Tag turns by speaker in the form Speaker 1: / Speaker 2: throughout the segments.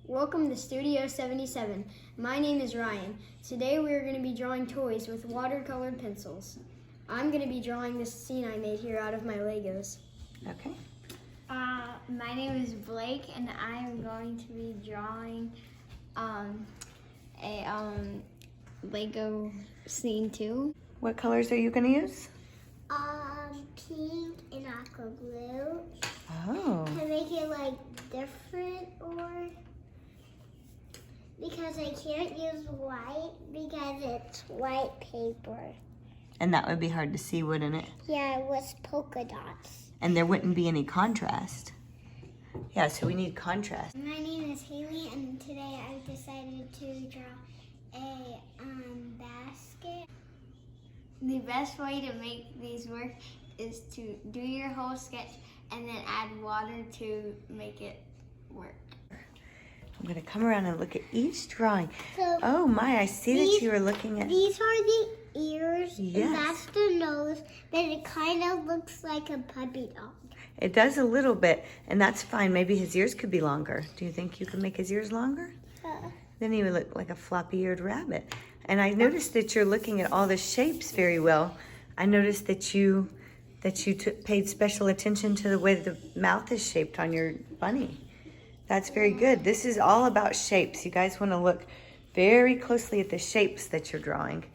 Speaker 1: Welcome to Studio 77. My name is Ryan. Today we are going to be drawing toys with watercolored pencils. I'm going to be drawing this scene I made here out of my Legos.
Speaker 2: Okay.
Speaker 3: My name is Blake, and I am going to be drawing a Lego scene too.
Speaker 2: What colors are you going to use?
Speaker 4: Pink and aqua blue.
Speaker 2: Oh.
Speaker 4: To make it like different, or because I can't use white because it's white paper.
Speaker 2: And that would be hard to see, wouldn't it?
Speaker 4: Yeah, it was polka dots.
Speaker 2: And there wouldn't be any contrast. Yeah, so we need contrast.
Speaker 4: My name is Haley, and today I've decided to draw a basket.
Speaker 3: The best way to make these work is to do your whole sketch and then add water to make it work.
Speaker 2: I'm going to come around and look at each drawing.
Speaker 4: So
Speaker 2: Oh my, I see that you were looking at...
Speaker 4: These are the ears,
Speaker 2: Yes.
Speaker 4: and that's the nose, but it kind of looks like a puppy dog.
Speaker 2: It does a little bit, and that's fine. Maybe his ears could be longer. Do you think you can make his ears longer? Then he would look like a floppy-eared rabbit. And I noticed that you're looking at all the shapes very well. I noticed that you paid special attention to the way the mouth is shaped on your bunny. That's very good. This is all about shapes. You guys want to look very closely at the shapes that you're drawing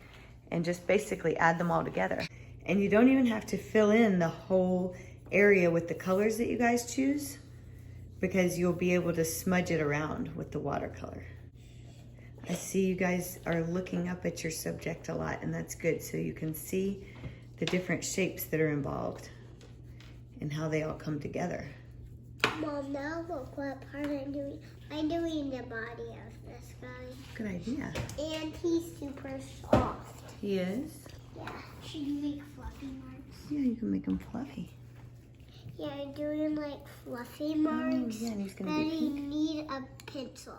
Speaker 2: and just basically add them all together. And you don't even have to fill in the whole area with the colors that you guys choose, because you'll be able to smudge it around with the watercolor. I see you guys are looking up at your subject a lot, and that's good, so you can see the different shapes that are involved and how they all come together.
Speaker 4: Mom, now look what part I'm doing. I'm doing the body of this guy.
Speaker 2: Good idea.
Speaker 4: And he's super soft.
Speaker 2: He is?
Speaker 4: Yeah. Should you make fluffy marks?
Speaker 2: Yeah, you can make them fluffy.
Speaker 4: Yeah, I'm doing like fluffy marks.
Speaker 2: Yeah, and he's
Speaker 4: But
Speaker 2: gonna be
Speaker 4: I
Speaker 2: pink.
Speaker 4: need a pencil.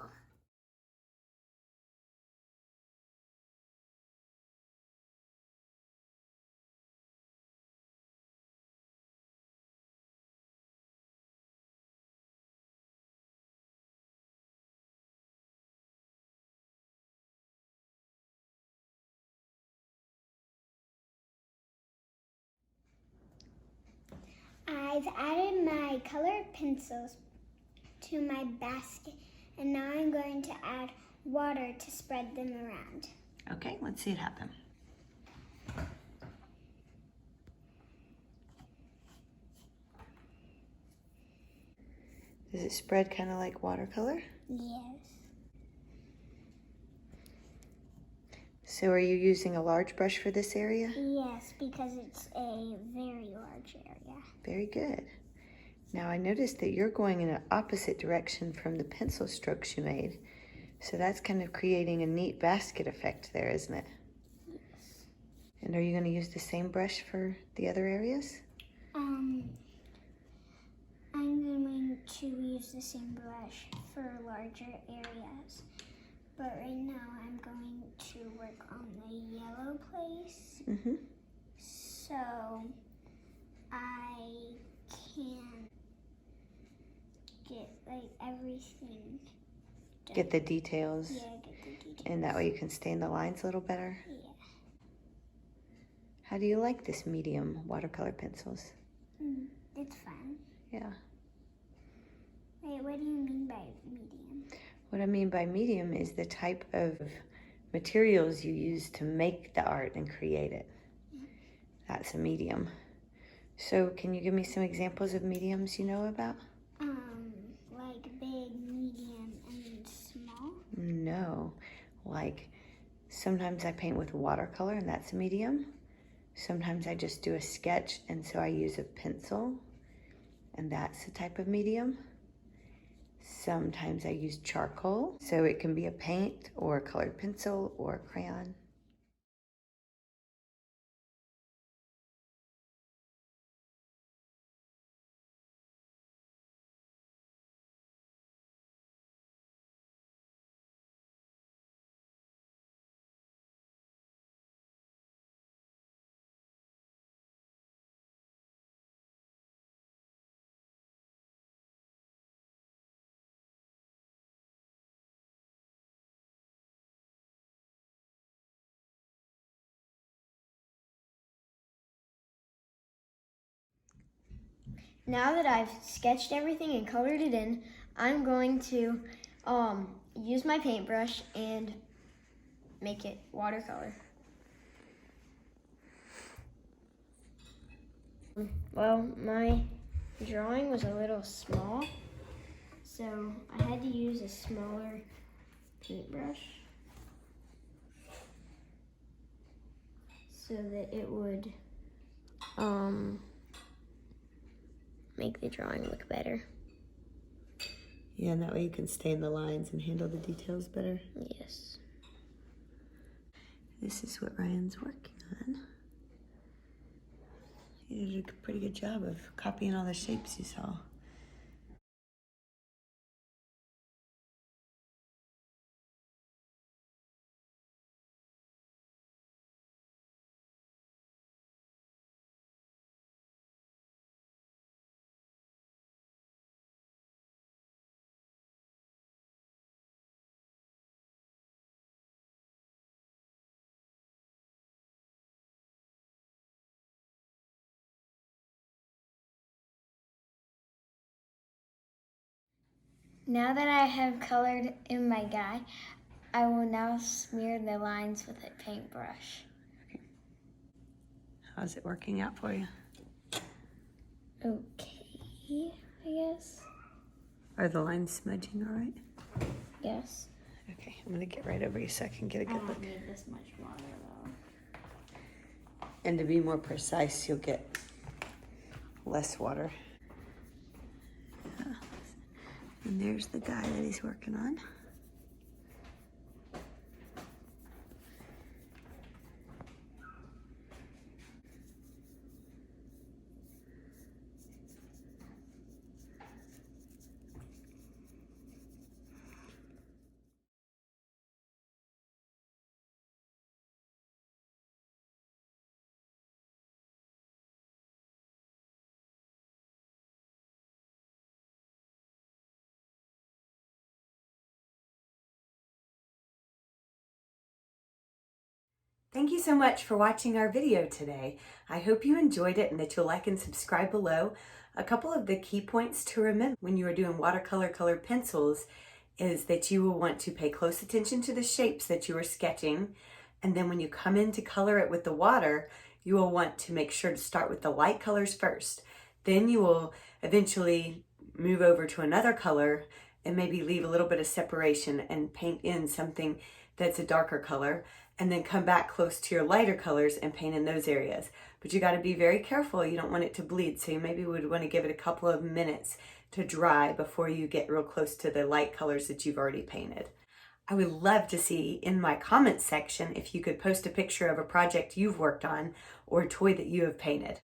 Speaker 4: I've added my colored pencils to my basket, and now I'm going to add water to spread them around.
Speaker 2: Okay, let's see it happen. Does it spread kind of like watercolor?
Speaker 4: Yes.
Speaker 2: So are you using a large brush for this area?
Speaker 4: Yes, because it's a very large area.
Speaker 2: Very good. Now I noticed that you're going in an opposite direction from the pencil strokes you made. So that's kind of creating a neat basket effect there, isn't it?
Speaker 4: Yes.
Speaker 2: And are you going to use the same brush for the other areas?
Speaker 4: I'm going to use the same brush for larger areas. But right now I'm going to work on the yellow place.
Speaker 2: Mm-hmm.
Speaker 4: So I can get like everything done.
Speaker 2: Get the details.
Speaker 4: Yeah, get the details.
Speaker 2: And that way you can stain the lines a little better.
Speaker 4: Yeah.
Speaker 2: How do you like this medium watercolor pencils?
Speaker 4: It's fun.
Speaker 2: Yeah.
Speaker 4: Wait, what do you mean by medium?
Speaker 2: What I mean by medium is the type of materials you use to make the art and create it. That's a medium. So can you give me some examples of mediums you know about?
Speaker 4: Like big, medium, and small?
Speaker 2: No. Like sometimes I paint with watercolor and that's a medium. Sometimes I just do a sketch and so I use a pencil and that's a type of medium. Sometimes I use charcoal, so it can be a paint or a colored pencil or a crayon.
Speaker 1: Now that I've sketched everything and colored it in, I'm going to use my paintbrush and make it watercolor. Well, my drawing was a little small, so I had to use a smaller paintbrush so that it would make the drawing look better.
Speaker 2: Yeah, and that way you can stay in the lines and handle the details better.
Speaker 1: Yes.
Speaker 2: This is what Ryan's working on. He did a pretty good job of copying all the shapes you saw.
Speaker 3: Now that I have colored in my guy, I will now smear the lines with a paintbrush.
Speaker 2: How's it working out for you?
Speaker 3: Okay, I guess.
Speaker 2: Are the lines smudging all right?
Speaker 3: Yes.
Speaker 2: Okay, I'm gonna get right over you so I can get a good look.
Speaker 3: Need this much water though.
Speaker 2: And to be more precise, you'll get less water. Yeah. And there's the guy that he's working on. Thank you so much for watching our video today. I hope you enjoyed it and that you'll like and subscribe below. A couple of the key points to remember when you are doing watercolor colored pencils is that you will want to pay close attention to the shapes that you are sketching. And then when you come in to color it with the water, you will want to make sure to start with the light colors first. Then you will eventually move over to another color and maybe leave a little bit of separation and paint in something that's a darker color, and then come back close to your lighter colors and paint in those areas. But you got to be very careful. You don't want it to bleed, so you maybe would want to give it a couple of minutes to dry before you get real close to the light colors that you've already painted. I would love to see in my comments section if you could post a picture of a project you've worked on or a toy that you have painted.